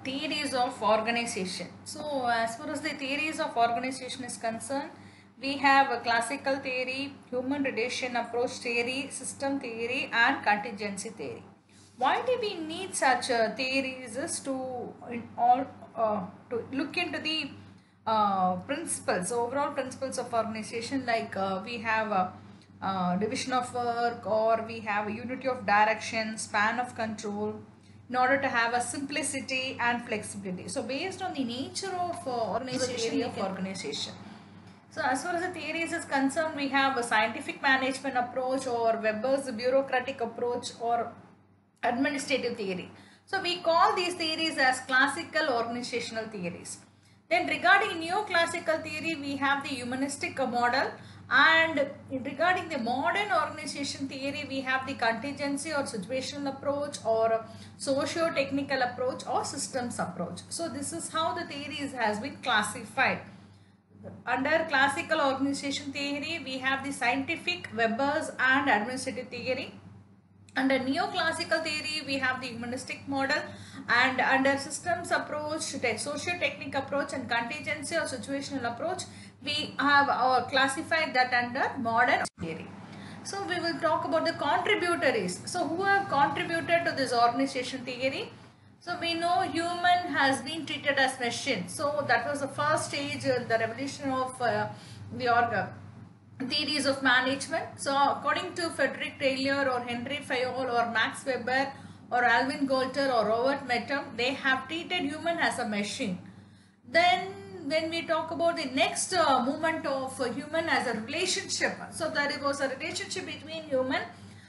theories of organization. So, as far as the theories of organization is concerned, we have a classical theory, human relation approach theory, system theory, and contingency theory. Why do we need such theories is to to look into the principles, overall principles of organization, like we have a division of work, or we have a unity of direction, span of control, in order to have a simplicity and flexibility. So based on the nature of organization. So as far as the theories is concerned, we have a scientific management approach, or Weber's bureaucratic approach, or administrative theory. So we call these theories as classical organizational theories. Then regarding neoclassical theory, we have the humanistic model, and regarding the modern organization theory, we have the contingency or situational approach, or socio-technical approach, or systems approach. So this is how the theories has been classified. Under classical organization theory, we have the scientific, Weber's, and administrative theory. Under neoclassical theory, we have the humanistic model, and under systems approach, socio-technic approach, and contingency or situational approach, we have classified that under modern theory. So we will talk about the contributors. So who have contributed to this organization theory? So we know human has been treated as machine. So that was the first stage in the revolution of the theories of management. So according to Frederick Taylor, or Henry Fayol, or Max Weber, or Alvin Golter, or Robert Mettam, they have treated human as a machine. Then when we talk about the next movement of human as a relationship, so there was a relationship between human,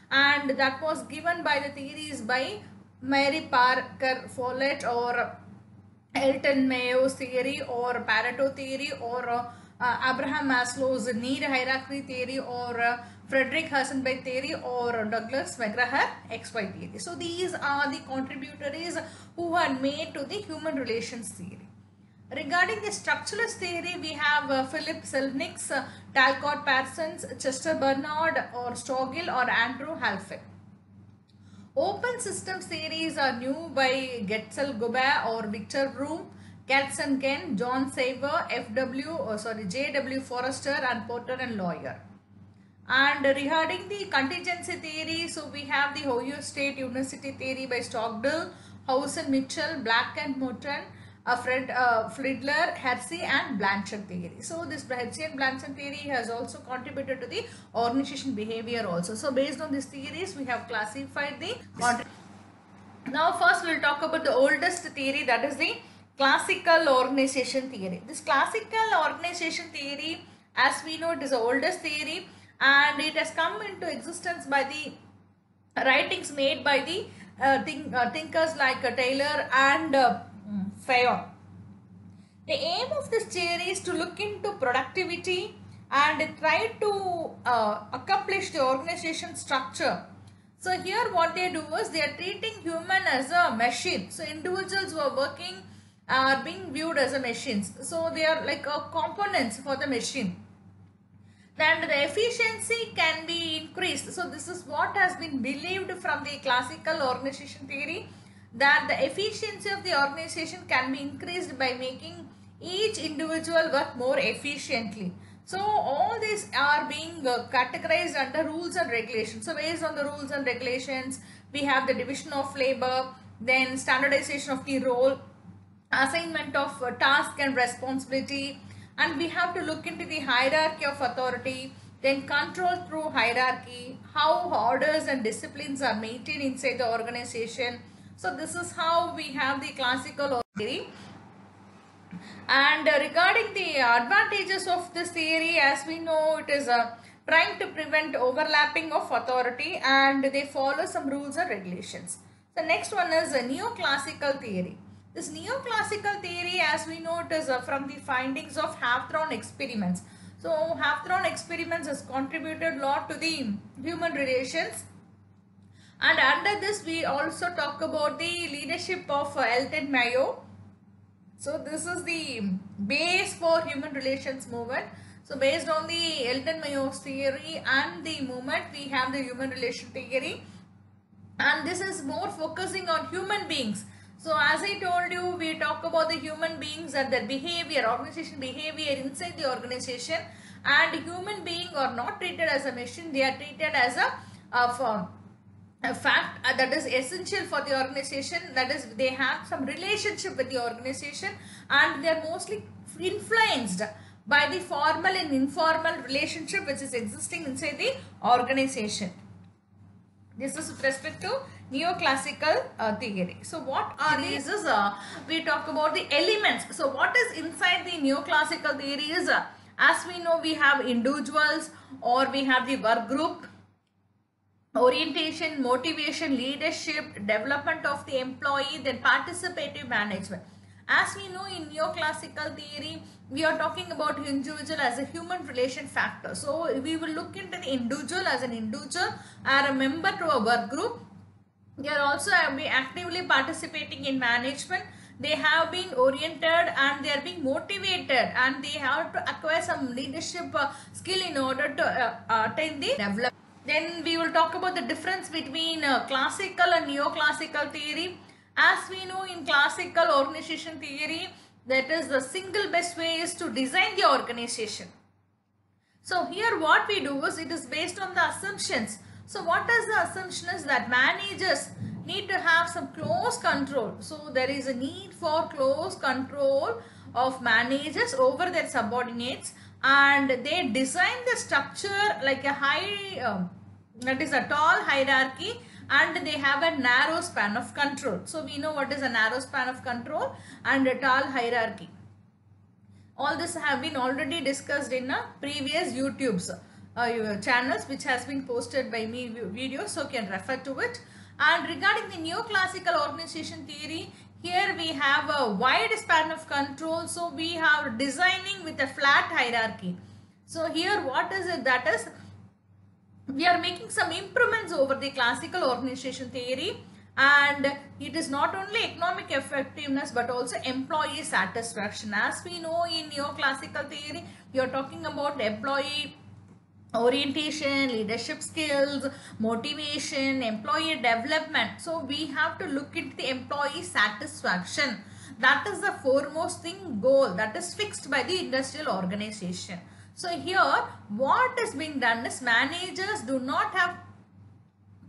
and that was given by the theories by Mary Parker Follett, or Elton Mayo's theory, or Pareto theory, or Abraham Maslow's need hierarchy theory, or Frederick Heisenberg theory, or Douglas McGrath XY theory. So these are the contributors who had made to the human relations theory. Regarding the structuralist theory, we have Philip Selznick's, Talcott Parsons, Chester Bernard, or Stogel, or Andrew Halfett. Open systems theories are new by Getzel Gobet, or Victor Broom, Katz and Ken, John Saver, J.W. Forrester, and Porter and Lawyer. And regarding the contingency theory, so we have the Ohio State University theory by Stockdale, Hausen, Mitchell, Black and Morton, Friedler, Hersey, and Blanchard theory. So this Hersey and Blanchard theory has also contributed to the organization behavior also. So based on these theories, we have classified the Now first we will talk about the oldest theory, that is the classical organization theory. This classical organization theory, as we know, it is the oldest theory, and it has come into existence by the writings made by the thinkers like Taylor and Fayol. The aim of this theory is to look into productivity and try to accomplish the organization structure. So here what they do is they are treating human as a machine. So individuals who are working are being viewed as a machines. So they are like components for the machine. Then the efficiency can be increased. So this is what has been believed from the classical organization theory, that the efficiency of the organization can be increased by making each individual work more efficiently. So all these are being categorized under rules and regulations. So based on the rules and regulations, we have the division of labor, then standardization of the role, assignment of task and responsibility, and we have to look into the hierarchy of authority, then control through hierarchy, how orders and disciplines are maintained inside the organization. So this is how we have the classical theory. And regarding the advantages of this theory, as we know, it is trying to prevent overlapping of authority, and they follow some rules and regulations. The next one is a neoclassical theory. This neoclassical theory, as we know, it is from the findings of Hawthorne experiments. So Hawthorne experiments has contributed a lot to the human relations. And under this, we also talk about the leadership of Elton Mayo. So this is the base for human relations movement. So based on the Elton Mayo's theory and the movement, we have the human relation theory. And this is more focusing on human beings. So as I told you, we talk about the human beings and their behavior, organization behavior inside the organization, and human beings are not treated as a machine, they are treated as a fact that is essential for the organization, that is they have some relationship with the organization, and they are mostly influenced by the formal and informal relationship which is existing inside the organization. This is with respect to neoclassical theory. So what are these? We talk about the elements. So what is inside the neoclassical theory is, as we know, we have individuals, or we have the work group, orientation, motivation, leadership, development of the employee, then participative management. As we know, in neoclassical theory, we are talking about individual as a human relation factor. So we will look into the individual as an individual or a member to a work group. They are also actively participating in management. They have been oriented and they are being motivated, and they have to acquire some leadership skill in order to attain the development. Then we will talk about the difference between classical and neoclassical theory. As we know, in classical organization theory, that is the single best way is to design the organization. So here what we do is, it is based on the assumptions. So what is the assumption is that managers need to have some close control. So there is a need for close control of managers over their subordinates, and they design the structure like a that is a tall hierarchy, and they have a narrow span of control. So we know what is a narrow span of control and a tall hierarchy. All this have been already discussed in previous YouTube's channels, which has been posted by me videos, so you can refer to it. And regarding the neoclassical organization theory, here we have a wide span of control. So we have designing with a flat hierarchy. So here what is it? That is, we are making some improvements over the classical organization theory, and it is not only economic effectiveness but also employee satisfaction. As we know, in neoclassical theory, we are talking about employee orientation, leadership skills, motivation, employee development. So we have to look into the employee satisfaction. That is the foremost thing, goal that is fixed by the industrial organization. So here what is being done is, managers do not have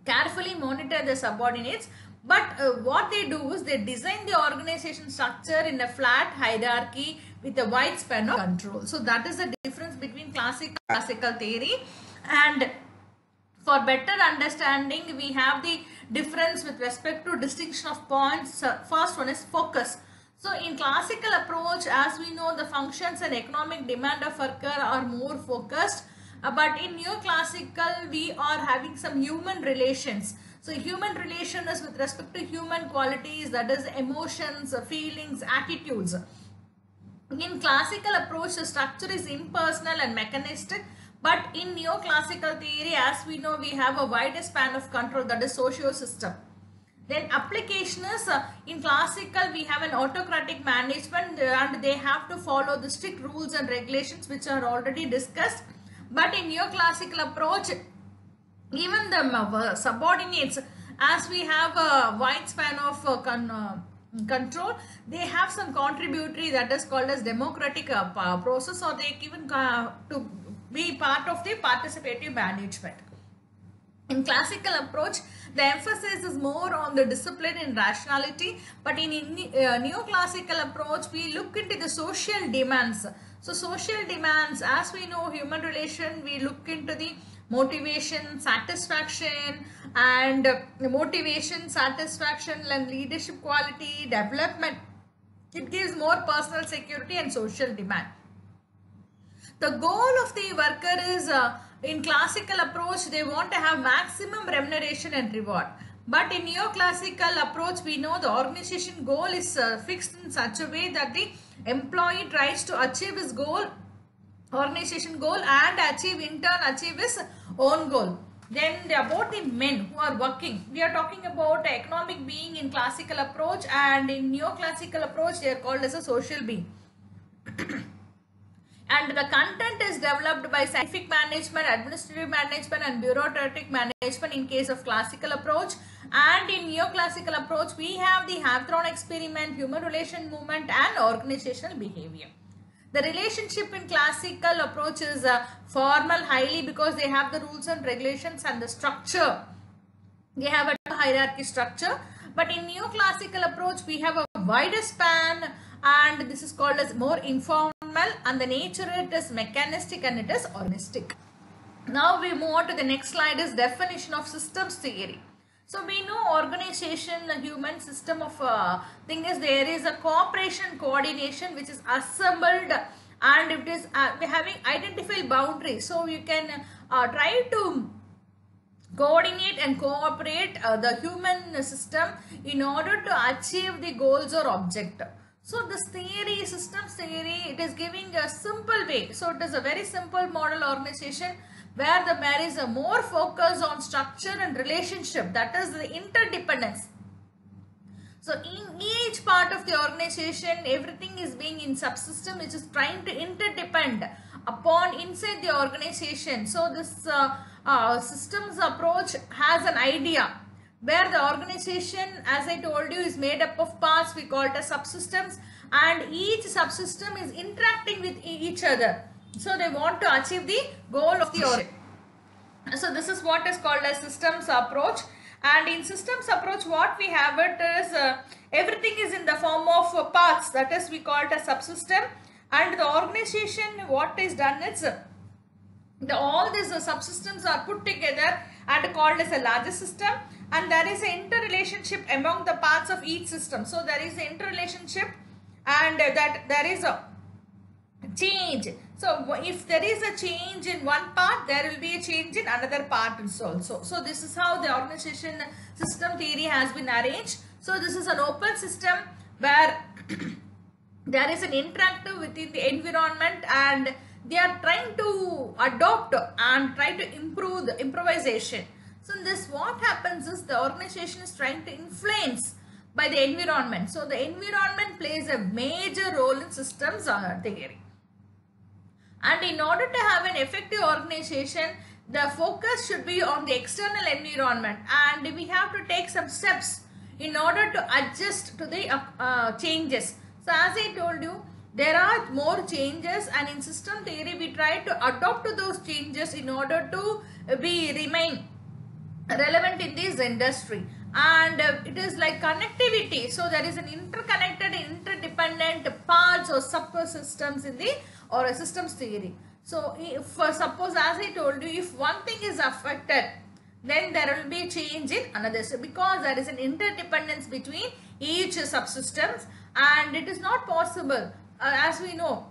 carefully monitor the subordinates, but what they do is they design the organization structure in a flat hierarchy with a wide span of control. So that is the difference between classical theory. And for better understanding, we have the difference with respect to distinction of points. First one is focus. So in classical approach, as we know, the functions and economic demand of worker are more focused. But in neoclassical, we are having some human relations. So human relation is with respect to human qualities, that is emotions, feelings, attitudes. In classical approach, the structure is impersonal and mechanistic. But in neoclassical theory, as we know, we have a wider span of control, that is socio-system. Then application is, in classical we have an autocratic management, and they have to follow the strict rules and regulations which are already discussed. But in neoclassical approach, even the subordinates, as we have a wide span of control, they have some contributory, that is called as democratic process, or they even to be part of the participative management. In classical approach, the emphasis is more on the discipline and rationality, but in neoclassical approach, we look into the social demands. So social demands, as we know, human relation, we look into the motivation, satisfaction, and motivation, satisfaction, and leadership quality, development. It gives more personal security and social demand. The goal of the worker is, in classical approach, they want to have maximum remuneration and reward. But in neoclassical approach, we know the organization goal is fixed in such a way that the employee tries to achieve his goal, organization goal, and in turn achieve his own goal. Then about the men who are working, we are talking about economic being in classical approach, and in neoclassical approach they are called as a social being. and the content is developed by scientific management, administrative management and bureaucratic management in case of classical approach. And in neoclassical approach we have the Hawthorne experiment, human relation movement and organizational behavior. The relationship in classical approach is formal highly because they have the rules and regulations and the structure. They have a hierarchy structure. But in neoclassical approach we have a wider span, and this is called as more informal, and the nature it is mechanistic and it is organistic. Now we move on to the next slide, is definition of systems theory. So we know organization, the human system of thing is there is a cooperation, coordination which is assembled, and it is having identified boundaries. So you can try to coordinate and cooperate the human system in order to achieve the goals or objective. So this theory, systems theory, it is giving a simple way. So it is a very simple model organization where there is a more focus on structure and relationship, that is the interdependence. So in each part of the organization, everything is being in subsystem which is trying to interdepend upon inside the organization. So this systems approach has an idea where the organization, as I told you, is made up of parts, we call it as subsystems, and each subsystem is interacting with each other. So they want to achieve the goal of the organization. So this is what is called as systems approach. And in systems approach what we have it is everything is in the form of parts, that is we call it as subsystem, and the organization what is done is all these subsystems are put together and called as a larger system, and there is an interrelationship among the parts of each system. So there is an interrelationship, and that there is a change. So if there is a change in one part, there will be a change in another part also. So this is how the organization system theory has been arranged. So this is an open system where there is an interactive within the environment, and they are trying to adopt and try to improve the improvisation. So in this what happens is the organization is trying to influence by the environment. So the environment plays a major role in systems theory. And in order to have an effective organization, the focus should be on the external environment, and we have to take some steps in order to adjust to the changes. So as I told you, there are more changes, and in system theory we try to adopt to those changes in order to remain relevant in this industry. And it is like connectivity. So there is an interconnected, interdependent parts or subsystems in the or a systems theory. So if suppose as I told you, if one thing is affected, then there will be a change in another. So because there is an interdependence between each subsystems, and it is not possible as we know,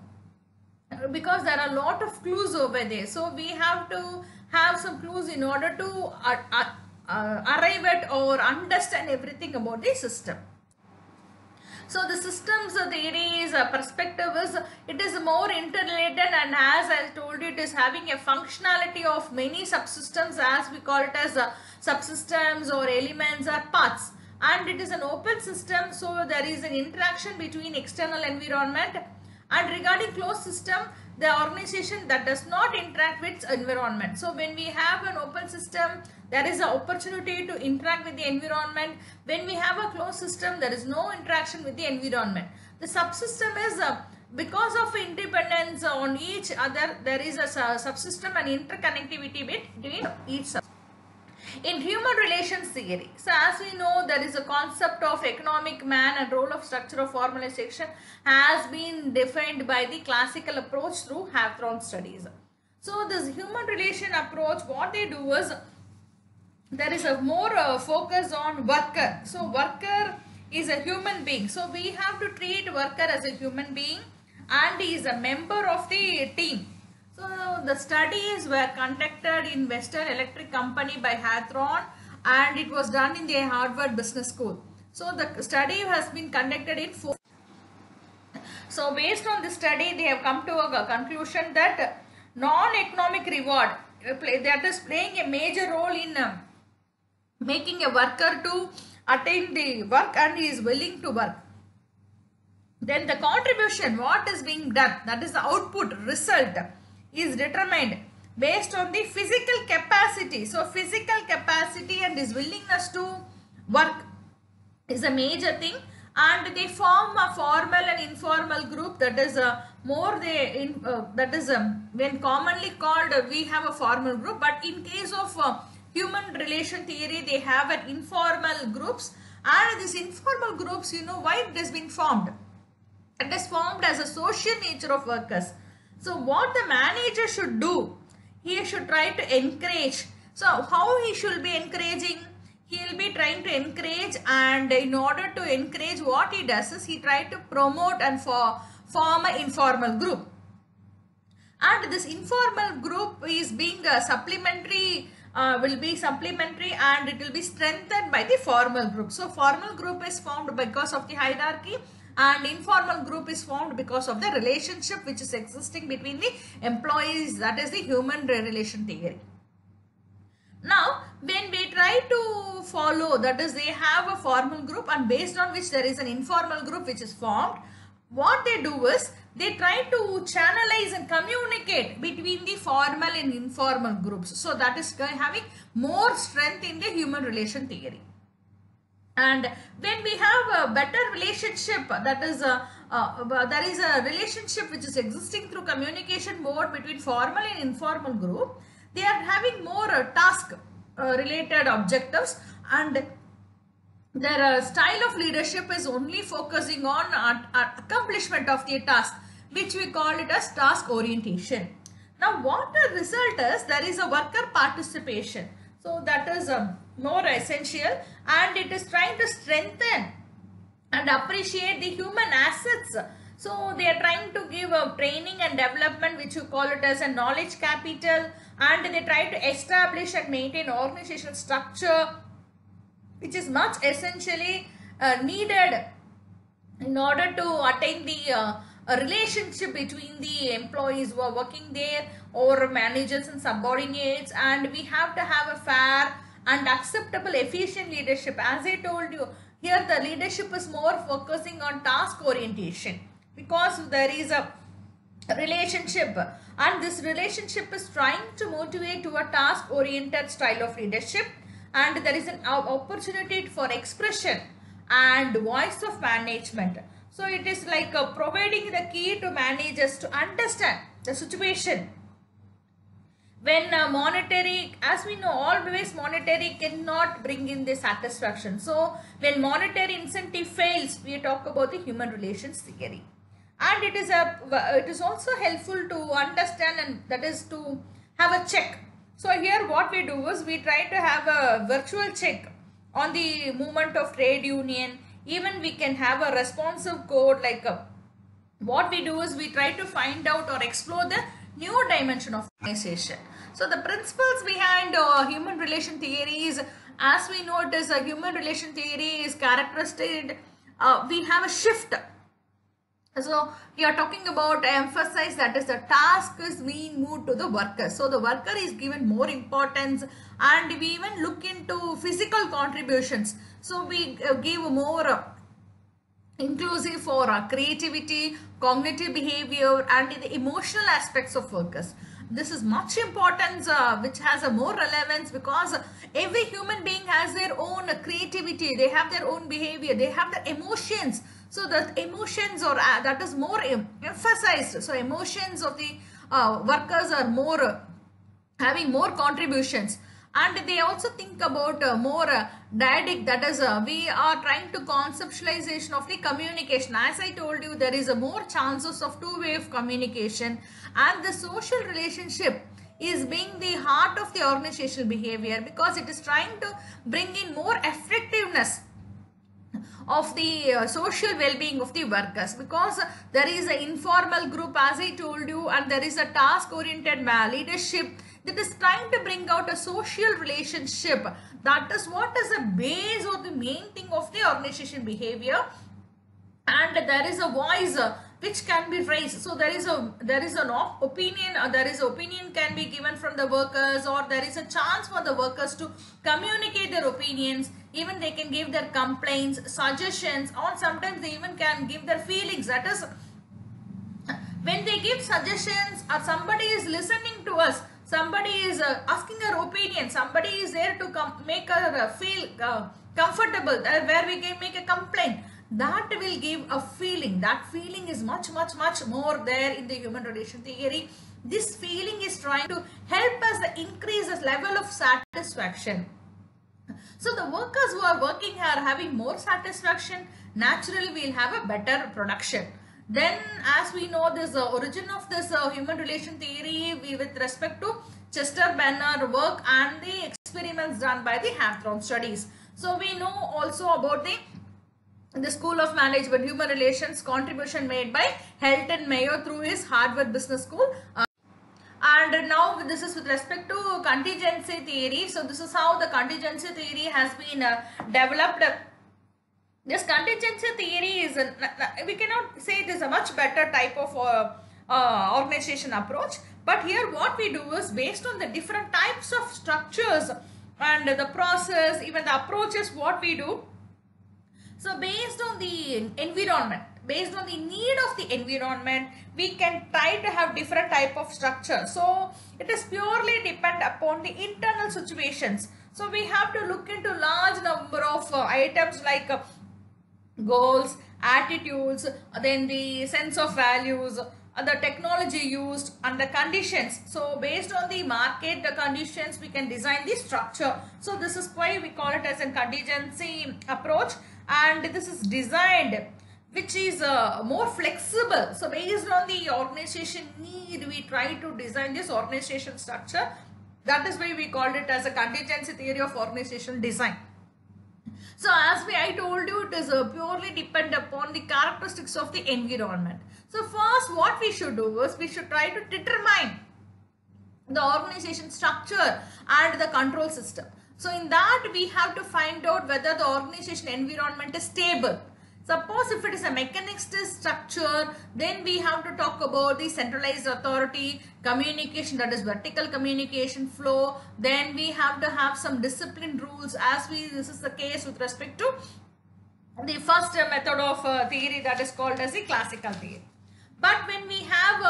because there are a lot of clues over there. So we have to have some clues in order to arrive at or understand everything about the system. So the systems theory's perspective is, it is more interrelated, and as I told you, it is having a functionality of many subsystems, as we call it as subsystems or elements or parts. And it is an open system, so there is an interaction between external environment. And regarding closed system, the organization that does not interact with environment. So when we have an open system, there is an opportunity to interact with the environment. When we have a closed system, there is no interaction with the environment. The subsystem is because of independence on each other, there is a subsystem and interconnectivity between each subsystem. In human relations theory, so as we know, there is a concept of economic man and role of structure of formalization has been defined by the classical approach through Hawthorne studies. So this human relation approach, what they do is, there is a more focus on worker. So worker is a human being. So we have to treat worker as a human being, and he is a member of the team. So the studies were conducted in Western Electric Company by Hawthorne, and it was done in the Harvard Business School. So the study has been conducted in 4. So based on this study, they have come to a conclusion that non-economic reward, that is playing a major role in making a worker to attain the work, and he is willing to work. Then the contribution, what is being done, that is the output, result, is determined based on the physical capacity. So physical capacity and his willingness to work is a major thing, and they form a formal and informal group. That is when commonly called, we have a formal group, but in case of human relation theory, they have an informal groups. And these informal groups, you know why it has been formed? It is formed as a social nature of workers. So what the manager should do, he should try to encourage. So how he should be encouraging? He will be trying to encourage, and in order to encourage, what he does is he tries to promote and form an informal group. And this informal group is being supplementary, will be supplementary, and it will be strengthened by the formal group. So formal group is formed because of the hierarchy, and informal group is formed because of the relationship which is existing between the employees. That is the human relation theory. Now when we try to follow, that is they have a formal group, and based on which there is an informal group which is formed, what they do is they try to channelize and communicate between the formal and informal groups. So that is having more strength in the human relation theory. And when we have a better relationship, that is there is a relationship which is existing through communication mode between formal and informal group, they are having more task related objectives, and their style of leadership is only focusing on accomplishment of the task, which we call it as task orientation. Now what the result is, there is a worker participation. So that is more essential, and it is trying to strengthen and appreciate the human assets. So they are trying to give a training and development, which you call it as a knowledge capital, and they try to establish and maintain organizational structure, which is much essentially needed in order to attain the relationship between the employees who are working there, or managers and subordinates. And we have to have a fair and acceptable efficient leadership. As I told you, here the leadership is more focusing on task orientation, because there is a relationship, and this relationship is trying to motivate to a task oriented style of leadership, and there is an opportunity for expression and voice of management. So it is like providing the key to managers to understand the situation. When monetary, as we know, always monetary cannot bring in the satisfaction. So when monetary incentive fails, we talk about the human relations theory. And it is also helpful to understand, and that is to have a check. So here what we do is we try to have a virtual check on the movement of trade union. Even we can have a responsive code, like what we do is we try to find out or explore the new dimension of organization. So the principles behind human relation theory is, as we know, it is a human relation theory is characteristic. We have a shift. So we are talking about emphasize, that is the task is being moved to the worker. So the worker is given more importance, and we even look into physical contributions. So we give more inclusive for creativity, cognitive behavior, and the emotional aspects of workers. This is much importance, which has a more relevance, because every human being has their own creativity, they have their own behavior, they have their emotions. So the emotions or that is more emphasized. So emotions of the workers are more having more contributions, and they also think about more dyadic, that is we are trying to conceptualization of the communication. As I told you, there is a more chances of two-way of communication, and the social relationship is being the heart of the organizational behavior, because it is trying to bring in more effectiveness of the social well-being of the workers, because there is an informal group, as I told you, and there is a task-oriented leadership that is trying to bring out a social relationship. That is what is the base or the main thing of the organization behavior. And there is a voice which can be raised. So there is an opinion, or there is opinion can be given from the workers, or there is a chance for the workers to communicate their opinions. Even they can give their complaints, suggestions, or sometimes they even can give their feelings. That is, when they give suggestions, or somebody is listening to us, somebody is asking our opinion, somebody is there to make her feel comfortable, where we can make a complaint, that will give a feeling. That feeling is much more there in the human relation theory. This feeling is trying to help us increase the level of satisfaction. So the workers who are working are having more satisfaction, naturally we will have a better production. Then, as we know, this origin of this human relation theory with respect to Chester Banner work and the experiments done by the Hathorne studies. So we know also about the School of Management Human Relations contribution made by Hilton Mayo through his Harvard Business School. And now this is with respect to contingency theory. So this is how the contingency theory has been developed. This contingency theory is, we cannot say it is a much better type of organization approach. But here what we do is, based on the different types of structures and the process, even the approaches, what we do. So based on the environment, based on the need of the environment, we can try to have different type of structure. So it is purely depend upon the internal situations. So we have to look into large number of items like goals, attitudes, then the sense of values, the technology used, and the conditions. So based on the market conditions, we can design the structure. So this is why we call it as a contingency approach, and this is designed which is more flexible. So based on the organization need, we try to design this organization structure. That is why we called it as a contingency theory of organizational design. So as I told you, it is purely depend upon the characteristics of the environment. So first what we should do is, we should try to determine the organization structure and the control system. So in that we have to find out whether the organization environment is stable. Suppose if it is a mechanistic structure, then we have to talk about the centralized authority, communication, that is vertical communication flow. Then we have to have some discipline rules, as this is the case with respect to the first method of theory, that is called as the classical theory. But when we have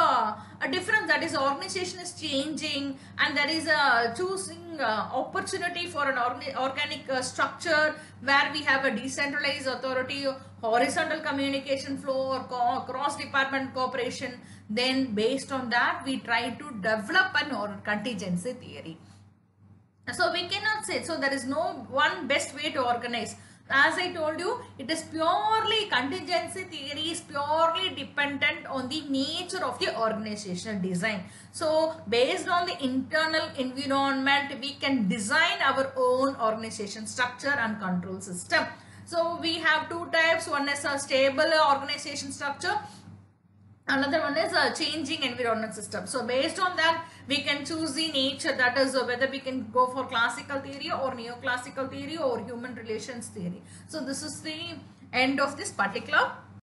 a difference, that is organization is changing and there is a choosing opportunity for an organic structure where we have a decentralized authority, horizontal communication flow, or cross-department cooperation, then based on that we try to develop an contingency theory. So we cannot say, so there is no one best way to organize. As I told you, it is purely, contingency theory is purely dependent on the nature of the organizational design. So based on the internal environment, we can design our own organization structure and control system. So we have two types. One is a stable organization structure. Another one is a changing environment system. So based on that, we can choose the nature, that is whether we can go for classical theory or neoclassical theory or human relations theory. So this is the end of this particular